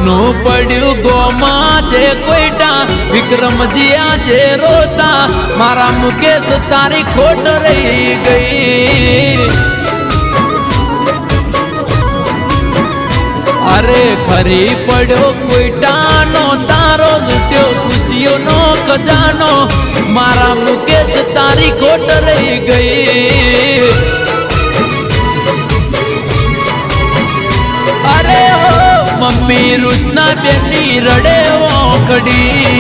નું પડ્યું ગોમાં જે કોઈટા વિક્રમજી આજે રોતા મારા મુકેશ તારી ખોટ રહી ગઈ અરે ખરી પડ્યો કોઈટાનો તારો લૂટ્યો ખુશીઓનો ખજાનો મારા મુકેશ તારી ખોટ રહી ગઈ અરે હો મમ્મી રૂસના બેની રડે ઓખડી